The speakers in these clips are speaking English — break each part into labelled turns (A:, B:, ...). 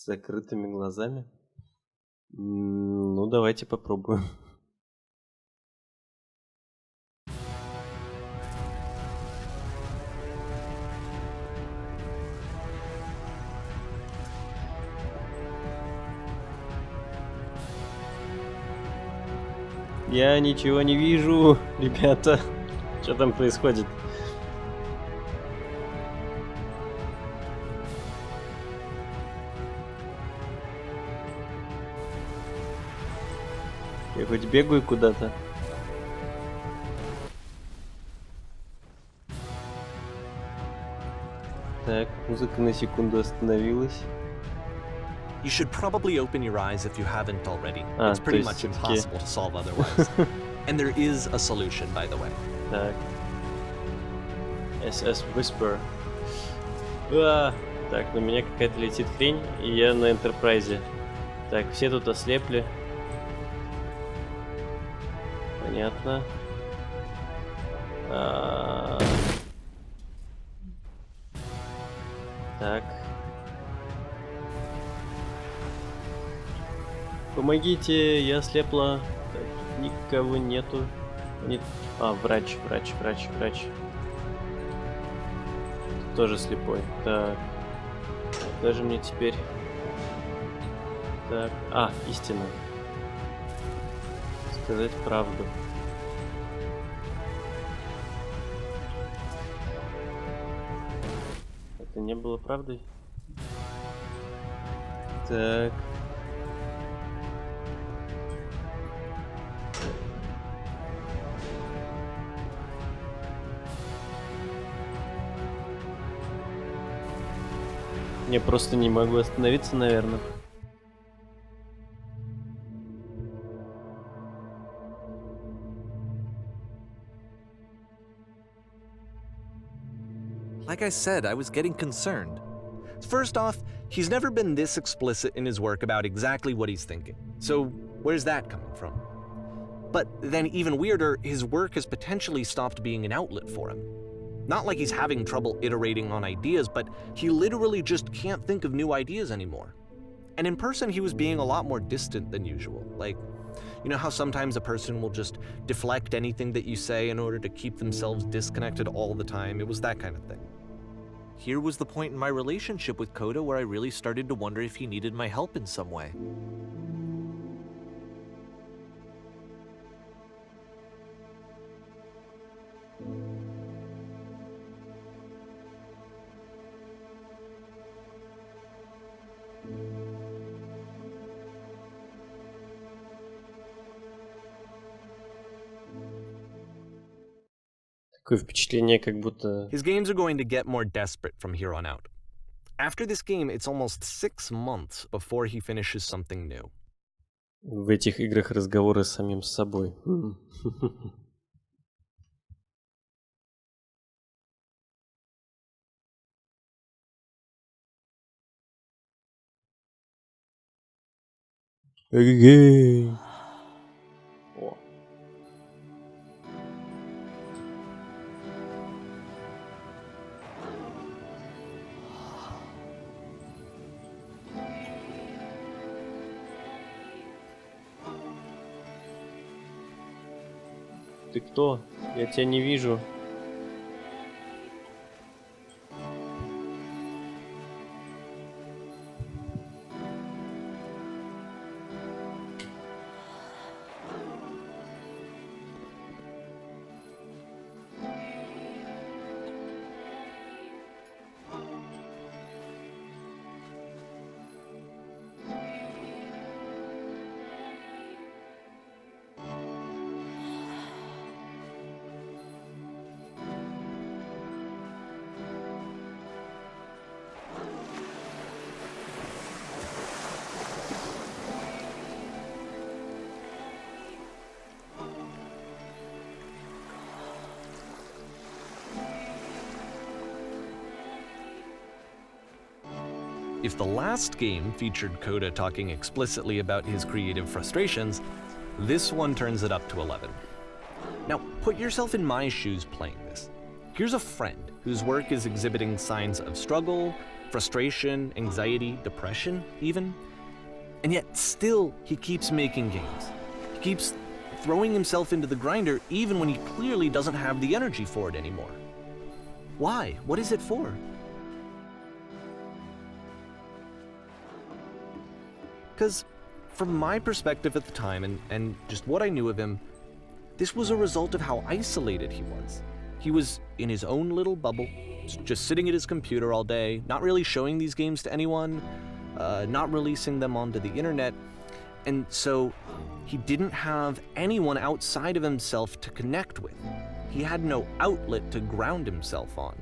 A: с закрытыми глазами. Ну, давайте попробуем. Я ничего не вижу, ребята. Что там происходит? Я хоть бегаю куда-то. Так, музыка на секунду остановилась.
B: You should probably open your eyes if you haven't already. It's
A: то
B: pretty
A: есть
B: much
A: всё-таки-
B: impossible to solve otherwise. And there is a solution, by the way.
A: Так. SS Whisper. Так, на меня какая-то летит хрень, и я на Энтерпрайзе. Так, все тут ослепли. Понятно. Так. Помогите, я ослепла. Так, никого нету. Врач. Тоже слепой. Так. Куда же мне теперь? Так. Истина. Сказать правду. Это не было правдой? Так. Я просто не могу остановиться, наверное.
B: Like I said, I was getting concerned. First off, he's never been this explicit in his work about exactly what he's thinking. So where's that coming from? But then even weirder, his work has potentially stopped being an outlet for him. Not like he's having trouble iterating on ideas, but he literally just can't think of new ideas anymore. And in person, he was being a lot more distant than usual. Like, you know how sometimes a person will just deflect anything that you say in order to keep themselves disconnected all the time? It was that kind of thing. Here was the point in my relationship with Coda where I really started to wonder if he needed my help in some way.
A: Такое впечатление, как будто...
B: His games are going to get more desperate from here on out. After this game, it's almost 6 months before he finishes something new.
A: В этих играх разговоры с самим собой. О. Ты кто? Я тебя не вижу.
B: If the last game featured Coda talking explicitly about his creative frustrations, this one turns it up to 11. Now, put yourself in my shoes playing this. Here's a friend whose work is exhibiting signs of struggle, frustration, anxiety, depression, even. And yet still, he keeps making games. He keeps throwing himself into the grinder even when he clearly doesn't have the energy for it anymore. Why? What is it for? Because from my perspective at the time and just what I knew of him, this was a result of how isolated he was. He was in his own little bubble, just sitting at his computer all day, not really showing these games to anyone, not releasing them onto the internet, and so he didn't have anyone outside of himself to connect with. He had no outlet to ground himself on.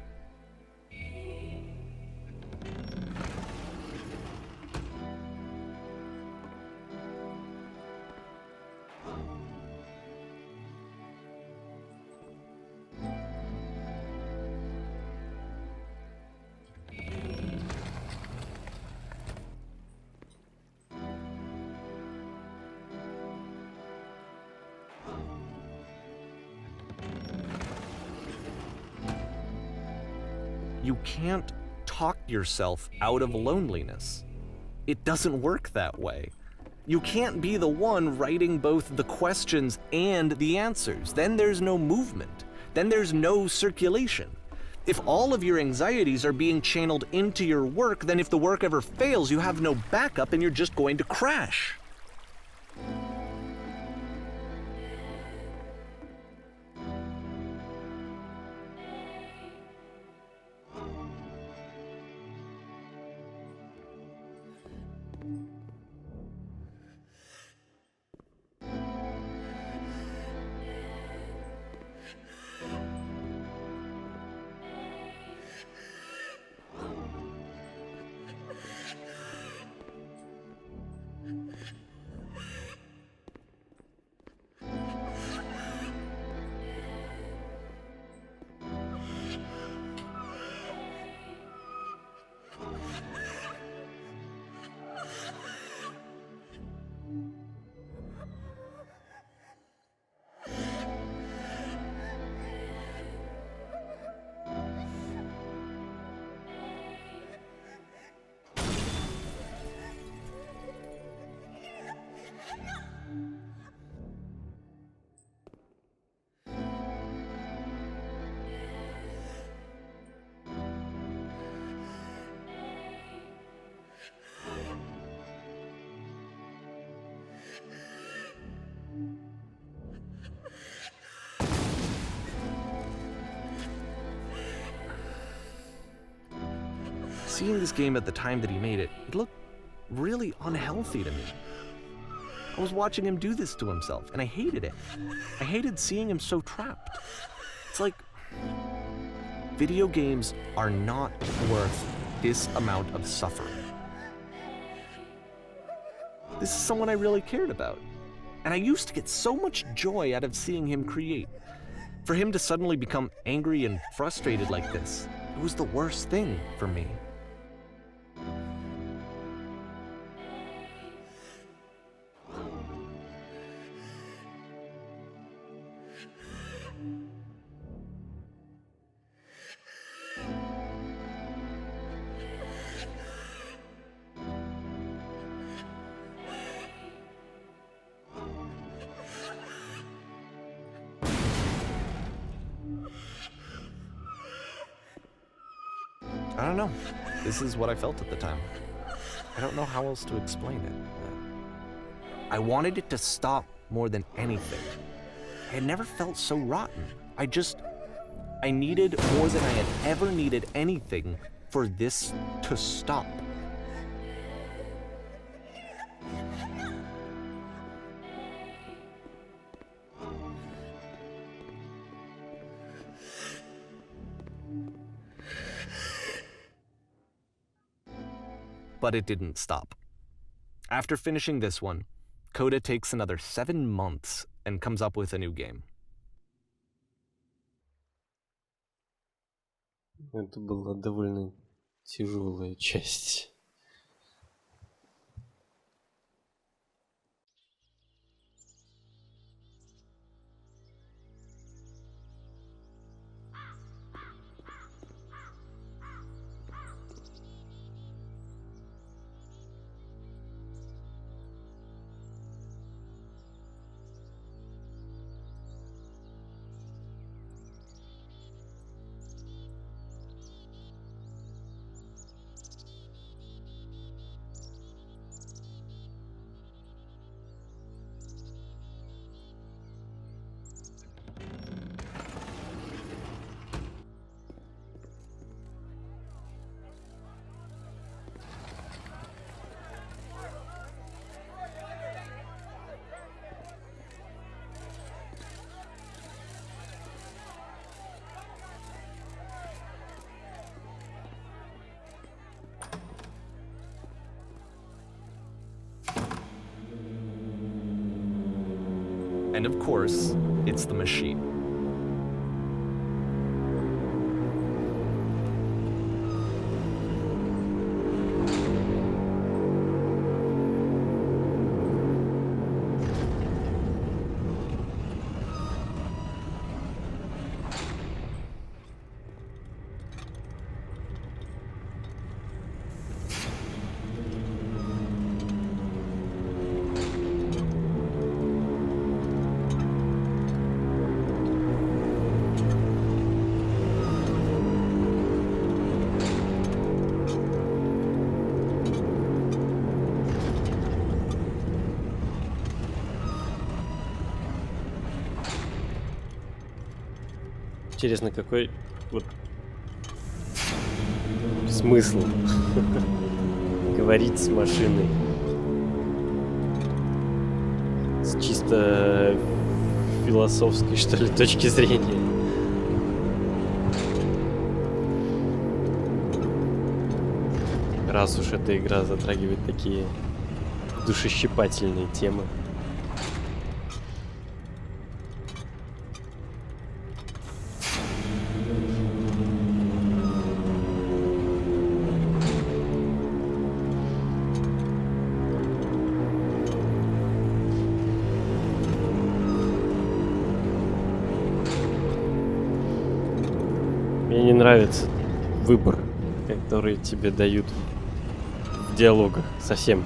B: You can't talk yourself out of loneliness. It doesn't work that way. You can't be the one writing both the questions and the answers. Then there's no movement. Then there's no circulation. If all of your anxieties are being channeled into your work, then if the work ever fails, you have no backup and you're just going to crash. Seeing this game at the time that he made it, it looked really unhealthy to me. I was watching him do this to himself, and I hated it. I hated seeing him so trapped. It's like, video games are not worth this amount of suffering. This is someone I really cared about, and I used to get so much joy out of seeing him create. For him to suddenly become angry and frustrated like this, it was the worst thing for me. I don't know. This is what I felt at the time. I don't know how else to explain it. I wanted it to stop more than anything. I had never felt so rotten. I needed more than I had ever needed anything for this to stop. But it didn't stop. After finishing this one, Coda takes another 7 months and comes up with a new game.
A: Это была довольно тяжелая часть.
B: And of course, it's the machine.
A: Интересно, какой вот смысл говорить с машиной с чисто философской, что ли, точки зрения. Раз уж эта игра затрагивает такие душещипательные темы. Мне не нравится выбор, который тебе дают в диалогах. Совсем.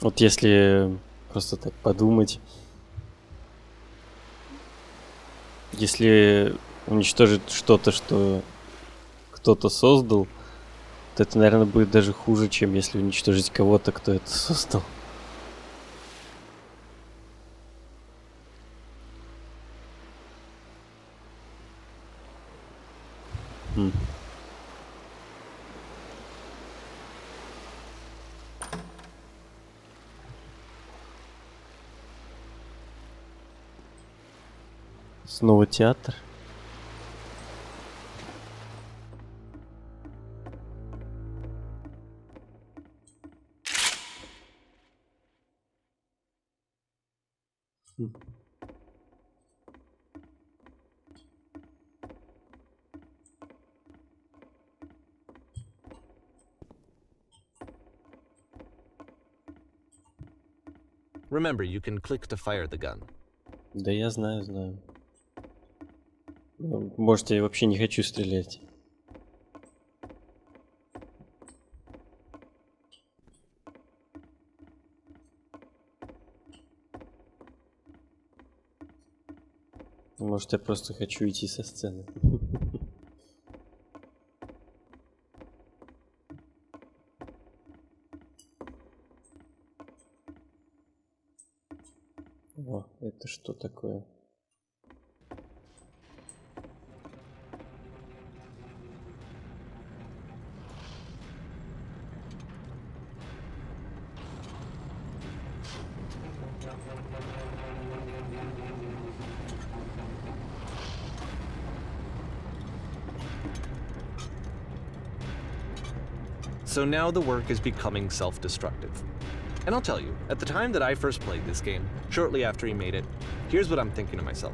A: Вот если просто так подумать, если уничтожить что-то, что кто-то создал, то это, наверное, будет даже хуже, чем если уничтожить кого-то, кто это создал. Снова театр.
B: Remember, you can click to fire the gun.
A: Да я знаю. Ну, может, я вообще не хочу стрелять. Может, я просто хочу идти со сцены. О, это что такое?
B: So now the work is becoming self-destructive. And I'll tell you, at the time that I first played this game, shortly after he made it, here's what I'm thinking to myself.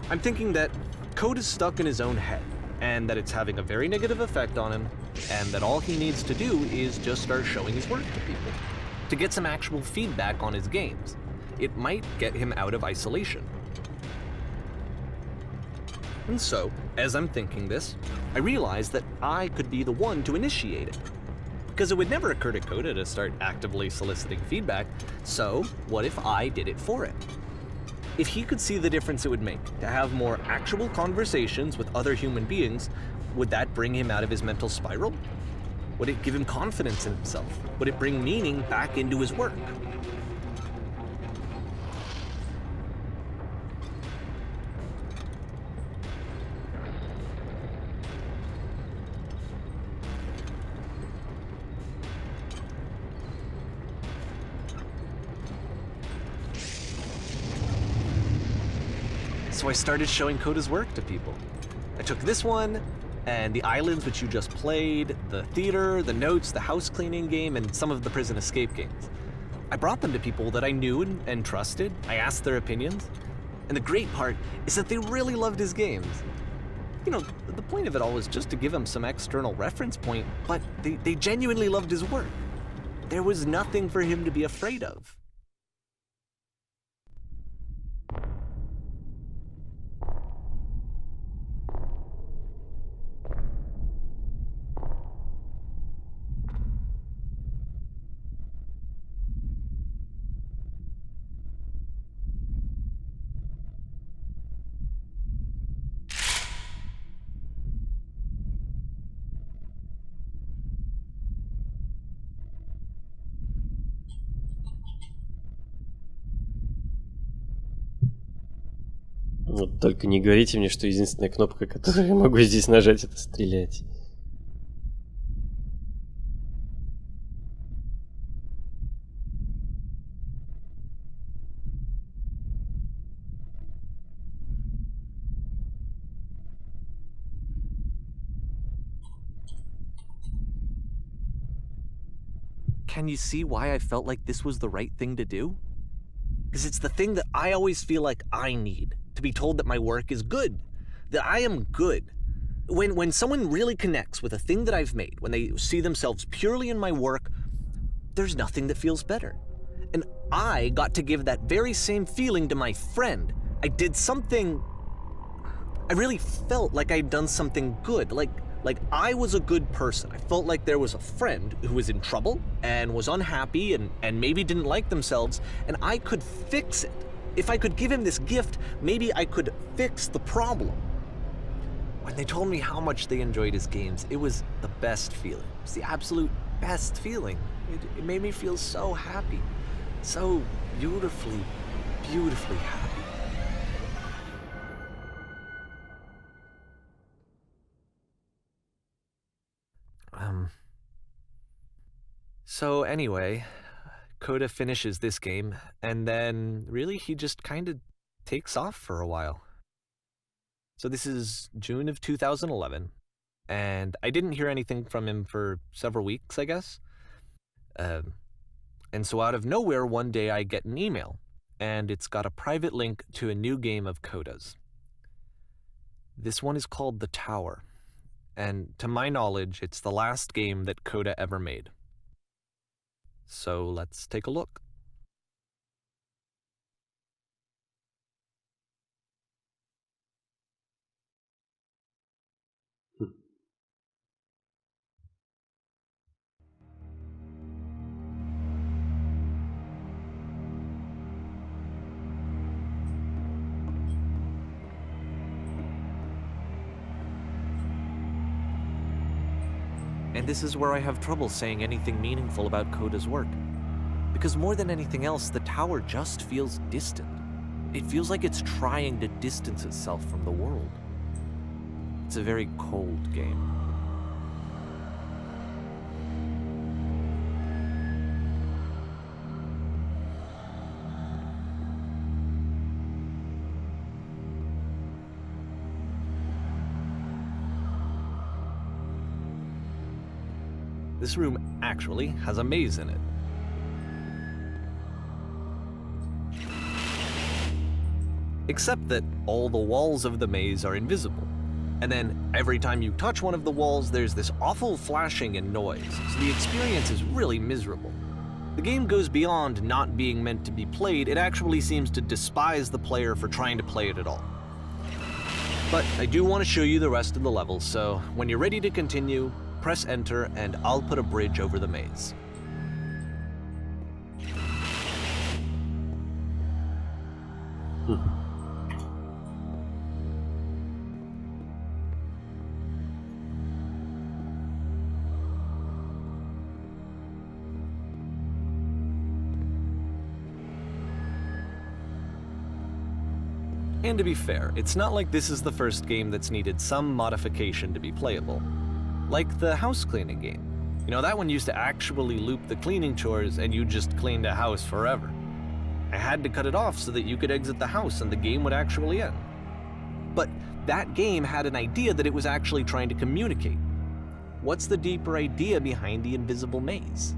B: I'm thinking that Code is stuck in his own head, and that it's having a very negative effect on him, and that all he needs to do is just start showing his work to people, to get some actual feedback on his games. It might get him out of isolation. And so, as I'm thinking this, I realize that I could be the one to initiate it. Because it would never occur to Coda to start actively soliciting feedback, so what if I did it for him? If he could see the difference it would make to have more actual conversations with other human beings, would that bring him out of his mental spiral? Would it give him confidence in himself? Would it bring meaning back into his work? So I started showing Coda's work to people. I took this one, and the islands which you just played, the theater, the notes, the house cleaning game, and some of the prison escape games. I brought them to people that I knew and trusted. I asked their opinions. And the great part is that they really loved his games. You know, the point of it all was just to give him some external reference point, but they genuinely loved his work. There was nothing for him to be afraid of.
A: Вот только не говорите мне, что единственная кнопка, которую я могу здесь нажать, это стрелять.
B: Can you see why I felt like this was the right thing to do? Because it's the thing that I always feel like I need, to be told that my work is good, that I am good. When someone really connects with a thing that I've made, when they see themselves purely in my work, there's nothing that feels better. And I got to give that very same feeling to my friend. I did something, I really felt like I'd done something good, like I was a good person. I felt like there was a friend who was in trouble and was unhappy and maybe didn't like themselves, and I could fix it. If I could give him this gift, maybe I could fix the problem. When they told me how much they enjoyed his games, it was the best feeling. It was the absolute best feeling. It made me feel so happy. So beautifully, beautifully happy. So anyway, Coda finishes this game, and then really he just kind of takes off for a while. So this is June of 2011, and I didn't hear anything from him for several weeks, I guess. And so out of nowhere, one day I get an email, and it's got a private link to a new game of Coda's. This one is called The Tower, and to my knowledge, it's the last game that Coda ever made. So let's take a look. And this is where I have trouble saying anything meaningful about Coda's work. Because more than anything else, the tower just feels distant. It feels like it's trying to distance itself from the world. It's a very cold game. This room actually has a maze in it. except that all the walls of the maze are invisible. And then every time you touch one of the walls, there's this awful flashing and noise, so the experience is really miserable. The game goes beyond not being meant to be played, it actually seems to despise the player for trying to play it at all. But I do want to show you the rest of the levels, so when you're ready to continue, press enter and I'll put a bridge over the maze. And to be fair, it's not like this is the first game that's needed some modification to be playable. Like the house cleaning game. You know, that one used to actually loop the cleaning chores and you just cleaned a house forever. I had to cut it off so that you could exit the house and the game would actually end. But that game had an idea that it was actually trying to communicate. What's the deeper idea behind the invisible maze?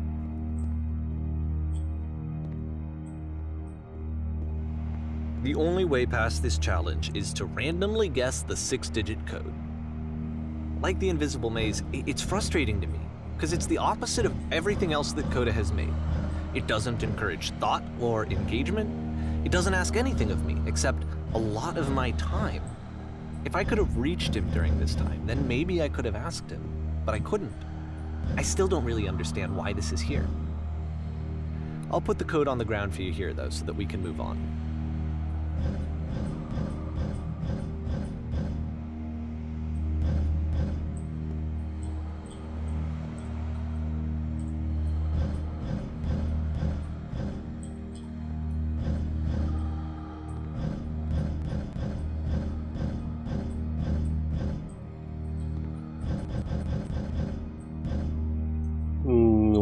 B: The only way past this challenge is to randomly guess the 6-digit code. Like the invisible maze, it's frustrating to me, because it's the opposite of everything else that Coda has made. It doesn't encourage thought or engagement. It doesn't ask anything of me, except a lot of my time. If I could have reached him during this time, then maybe I could have asked him, but I couldn't. I still don't really understand why this is here. I'll put the code on the ground for you here, though, so that we can move on.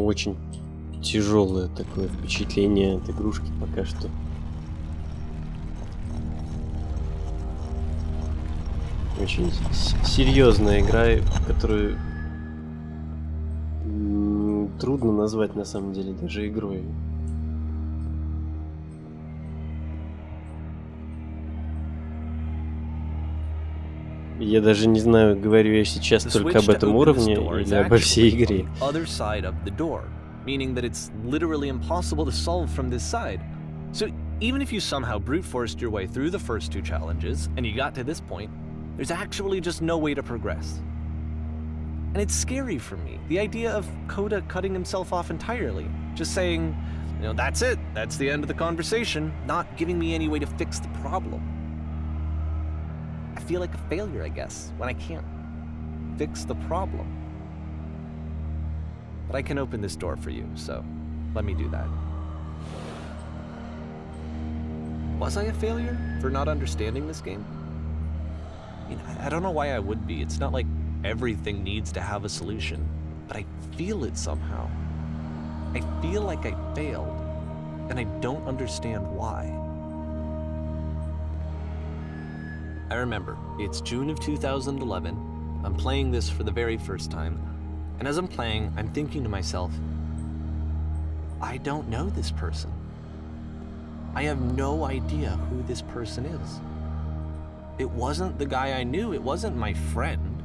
A: Очень тяжелое такое впечатление от игрушки пока что. Очень серьезная игра, которую трудно назвать на самом деле даже игрой. Я даже не знаю, говорю я сейчас только об этом уровне или обо всей игре.
B: Meaning that it's literally impossible to solve from this side. So even if you somehow brute forced your way through the first 2 challenges and you got to this point, there's actually just no way to progress. And it's scary for me, the idea of Coda cutting himself off entirely, just saying, you know, that's it, that's the end of the conversation, not giving me any way to fix the problem. I feel like a failure, I guess, when I can't fix the problem. But I can open this door for you, so let me do that. Was I a failure for not understanding this game? I mean, I don't know why I would be. It's not like everything needs to have a solution, but I feel it somehow. I feel like I failed, and I don't understand why. I remember, it's June of 2011. I'm playing this for the very first time. And as I'm playing, I'm thinking to myself, I don't know this person. I have no idea who this person is. It wasn't the guy I knew, it wasn't my friend.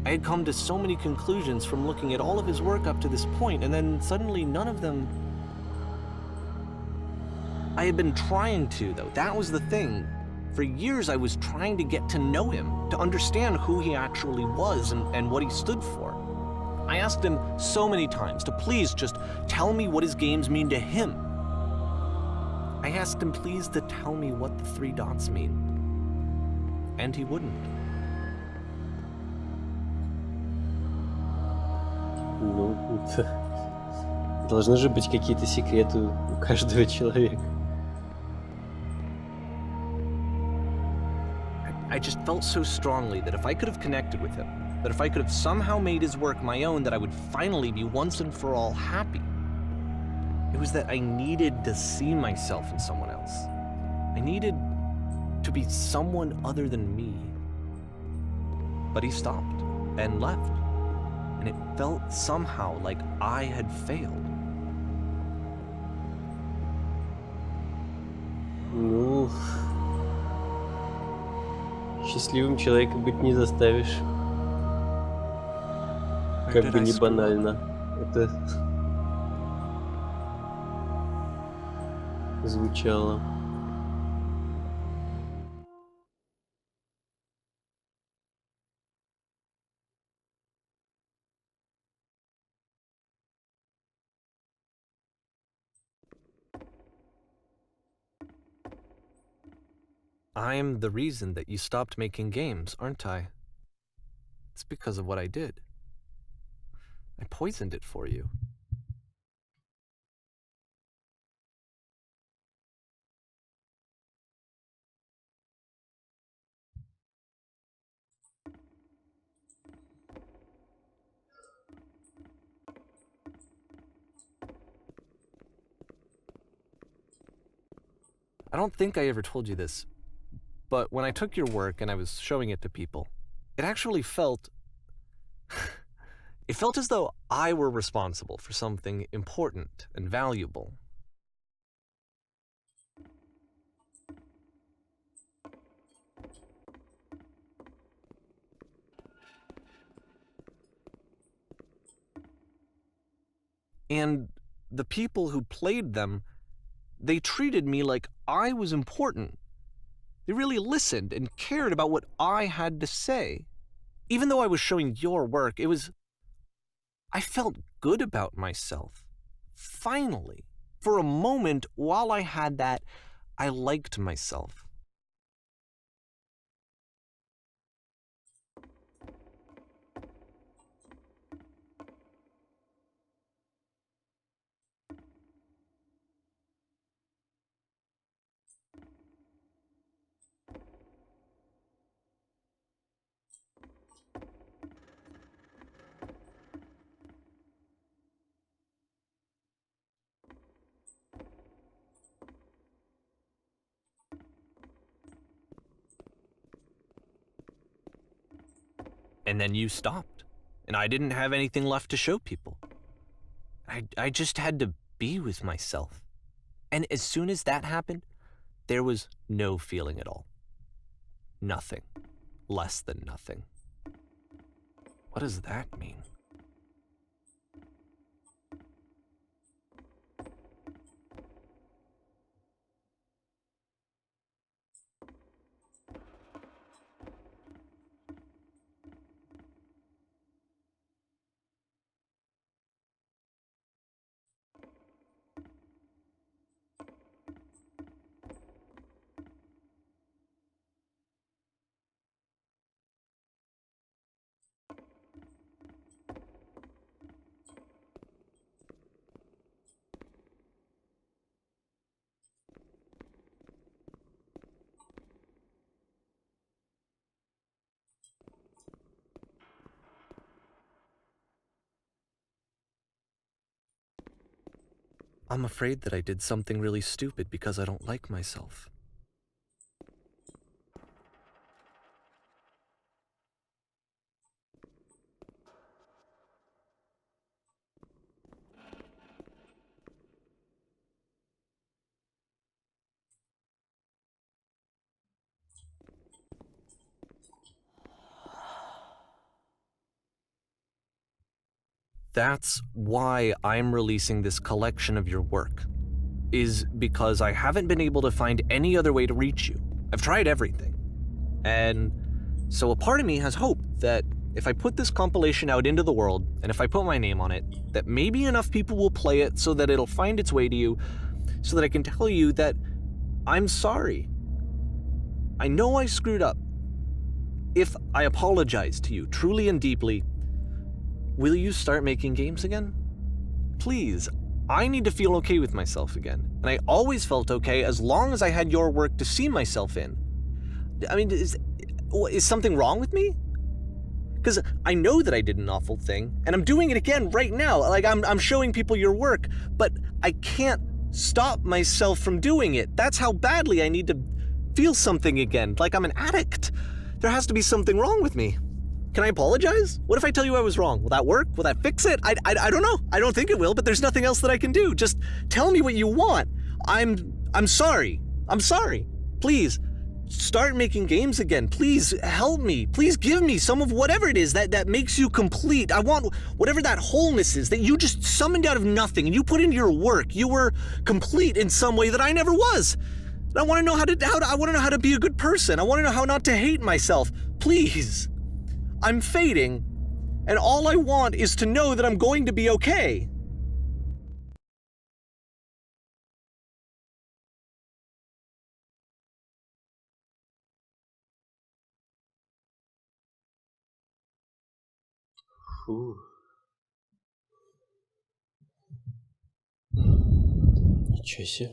B: I had come to so many conclusions from looking at all of his work up to this point, and then suddenly none of them... I had been trying to, though. That was the thing. For years I was trying to get to know him, to understand who he actually was and what he stood for. I asked him so many times to please just tell me what his games mean to him. I asked him please to tell me what the 3 dots mean. And he wouldn't.
A: Ну, должны же быть какие-то секреты у каждого человека.
B: I just felt so strongly that if I could have connected with him, that if I could have somehow made his work my own, that I would finally be once and for all happy. It was that I needed to see myself in someone else. I needed to be someone other than me. But he stopped and left, and it felt somehow like I had failed.
A: Ну, Счастливым человека быть не заставишь.
B: Where
A: Как
B: did
A: бы
B: I
A: не
B: screw up?
A: банально это звучало.
B: I'm the reason that you stopped making games, aren't I? It's because of what I did. I poisoned it for you. I don't think I ever told you this, but when I took your work and I was showing it to people, it actually felt. It felt as though I were responsible for something important and valuable. And the people who played them, they treated me like I was important. They really listened and cared about what I had to say. Even though I was showing your work, I felt good about myself. Finally. For a moment, while I had that, I liked myself. And then you stopped, and I didn't have anything left to show people. I just had to be with myself. And as soon as that happened, there was no feeling at all. Nothing. Less than nothing. What does that mean? I'm afraid that I did something really stupid because I don't like myself. That's why I'm releasing this collection of your work, is because I haven't been able to find any other way to reach you. I've tried everything. And so a part of me has hope that if I put this compilation out into the world, and if I put my name on it, that maybe enough people will play it so that it'll find its way to you, so that I can tell you that I'm sorry. I know I screwed up. If I apologize to you truly and deeply, will you start making games again? Please, I need to feel okay with myself again. And I always felt okay as long as I had your work to see myself in. I mean, is something wrong with me? Because I know that I did an awful thing, and I'm doing it again right now. Like, I'm showing people your work, but I can't stop myself from doing it. That's how badly I need to feel something again, like I'm an addict. There has to be something wrong with me. Can I apologize? What if I tell you I was wrong? Will that work? Will that fix it? I don't know. I don't think it will, but there's nothing else that I can do. Just tell me what you want. I'm sorry. I'm sorry. Please, start making games again. Please help me. Please give me some of whatever it is that makes you complete. I want whatever that wholeness is that you just summoned out of nothing and you put into your work. You were complete in some way that I never was. And I want to know how to be a good person. I want to know how not to hate myself. Please. I'm fading, and all I want is to know that I'm going to be okay.
A: Фу. Ничего себе.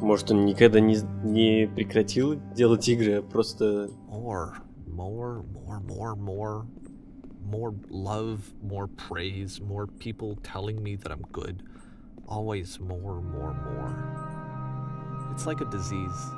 A: Может, он никогда не прекратил делать игры, а просто...
B: More love, more praise, more people telling me that I'm good. Always more. It's like a disease.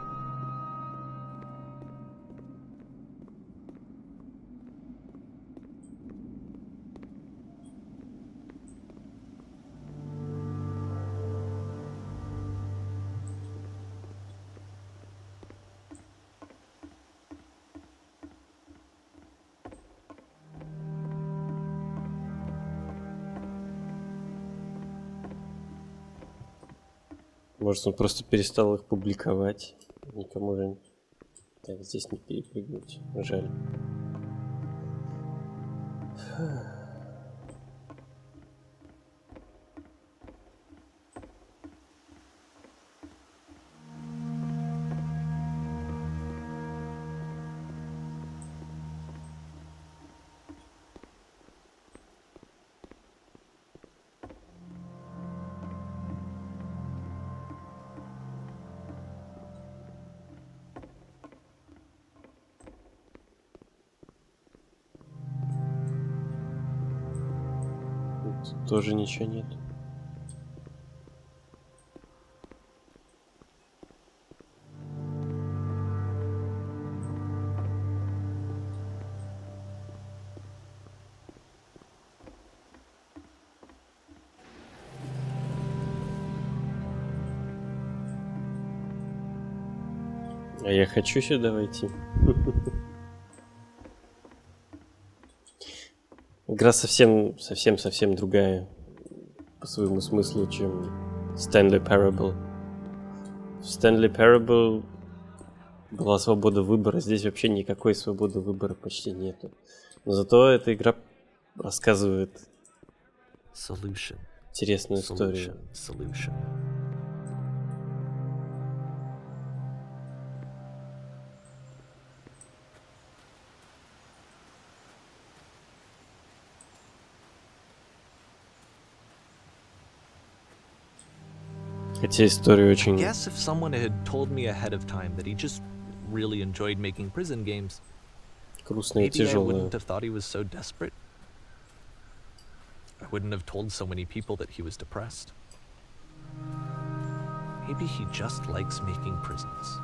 A: Может, он просто перестал их публиковать. Никому же... Так, здесь не перепрыгнуть. Жаль. Тут тоже ничего нет. А я хочу сюда войти. Игра совсем другая по своему смыслу, чем Stanley Parable. В Stanley Parable была свобода выбора, здесь вообще никакой свободы выбора почти нету. Но зато эта игра рассказывает интересную историю. Хотя история очень...
B: I guess if someone had told me ahead of time that he just really enjoyed making prison games,
A: грустная и
B: maybe I
A: тяжелая.
B: wouldn't have thought he was so desperate. I wouldn't have told so many people that he was depressed. Maybe he just likes making prisons.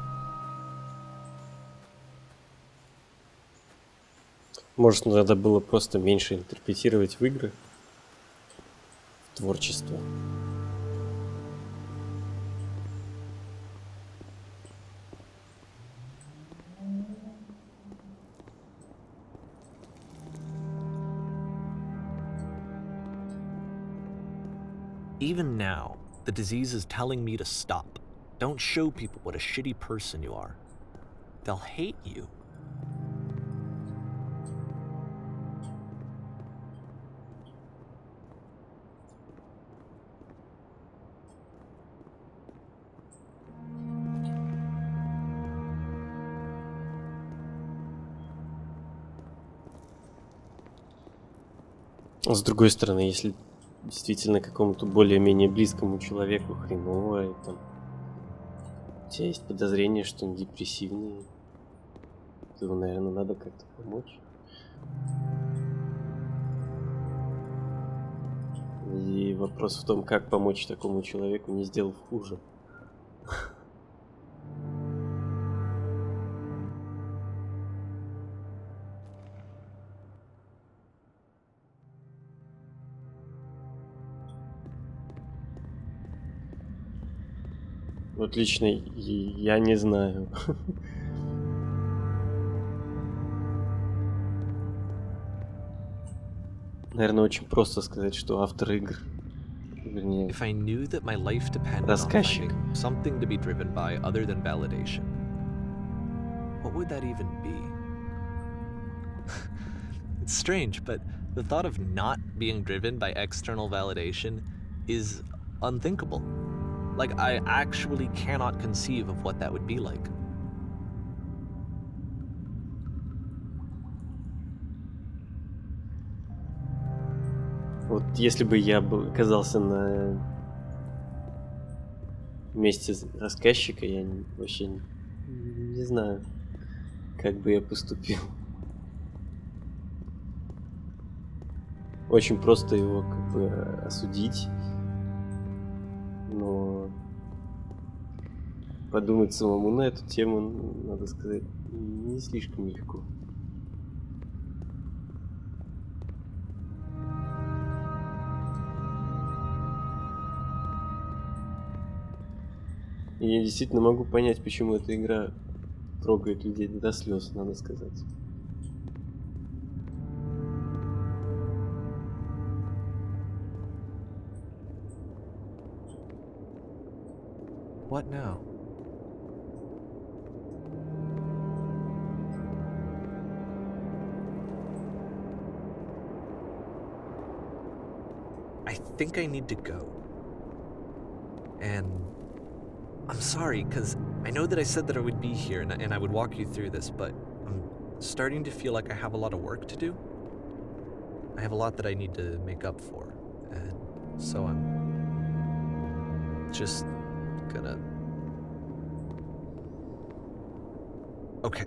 A: Может, надо было просто меньше интерпретировать в игры, в творчество.
B: Even now, the disease is telling me to stop. Don't show people what a shitty person you are. They'll hate you.
A: С другой стороны, если действительно какому-то более-менее близкому человеку хреново, и там у тебя есть подозрение, что он депрессивный, то его, наверное, надо как-то помочь. И Вопрос в том, как помочь такому человеку, не сделав хуже. Вот лично я не знаю. Наверное, очень просто сказать, что автор игр, вернее,
B: If I knew that my life depended on
A: рассказчик.
B: finding something to be driven by other than validation, what would that even be? It's strange, but the thought of not being driven by external validation is unthinkable. Like, I actually cannot conceive of what that would be like.
A: Вот если бы я был оказался на месте рассказчика, я вообще не знаю, как бы я поступил. Очень просто его как бы осудить, но подумать самому на эту тему, надо сказать, не слишком легко. И я действительно могу понять, почему эта игра трогает людей до слез, надо сказать.
B: What now? I think I need to go. And I'm sorry, because I know that I said that I would be here and I would walk you through this, but I'm starting to feel like I have a lot of work to do. I have a lot that I need to make up for, and so I'm just gonna... Okay.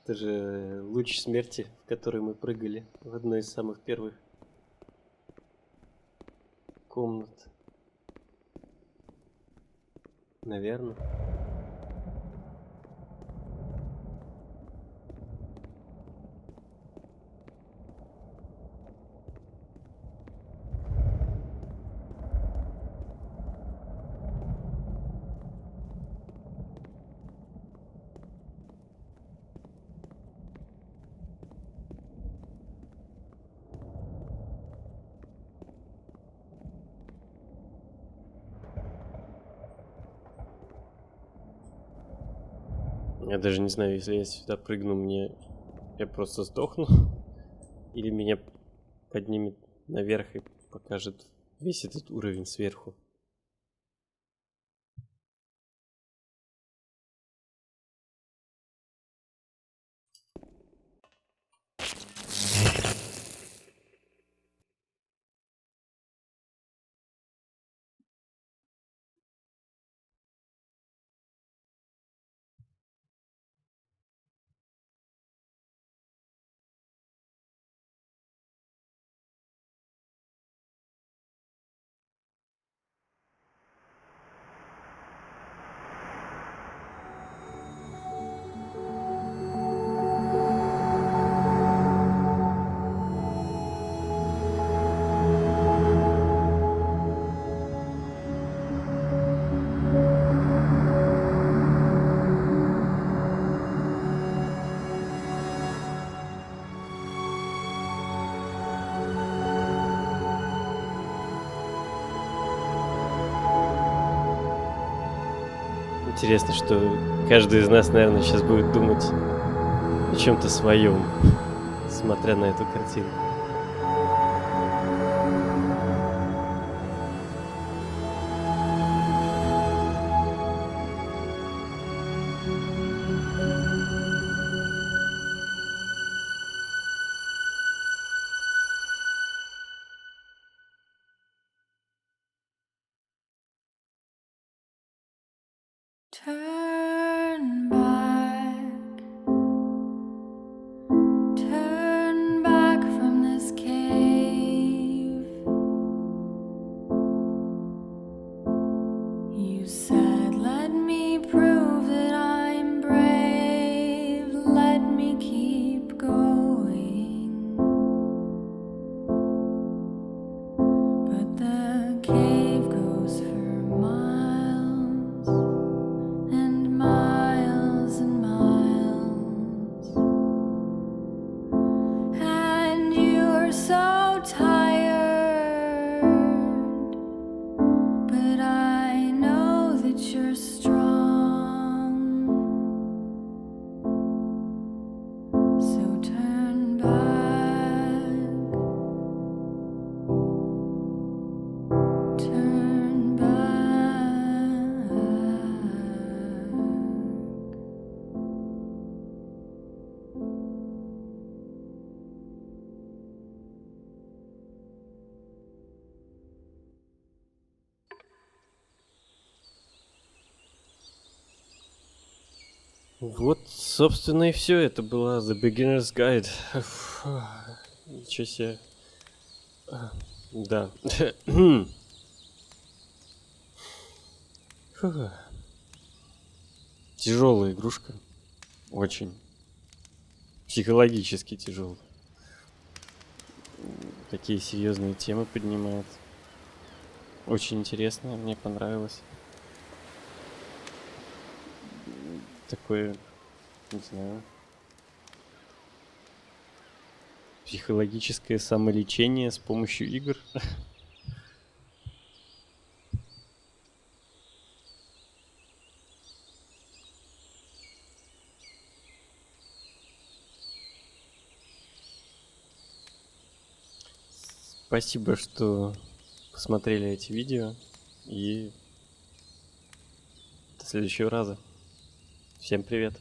B: Это же луч смерти, в который мы прыгали в одной из самых первых комнат. Наверное.
A: Я даже не знаю, если я сюда прыгну, я просто сдохну. Или меня поднимет наверх и покажет весь этот уровень сверху. Интересно, что каждый из нас, наверное, сейчас будет думать о чем-то своем, смотря на эту картину.
C: Turn back from this cave. You said, let me prove that I'm brave. Let me keep going. But the cave goes for miles and miles and miles, and you're so tired, but I know that you're strong, so turn back, turn back.
A: Вот, собственно, и все. Это была The Beginner's Guide. Фу, ничего себе. Да. Тяжелая игрушка. Очень. Психологически тяжелая. Такие серьезные темы поднимает. Очень интересно, мне понравилось. Такое, не знаю, психологическое самолечение с помощью игр. Спасибо, что посмотрели эти видео, и до следующего раза. Всем привет!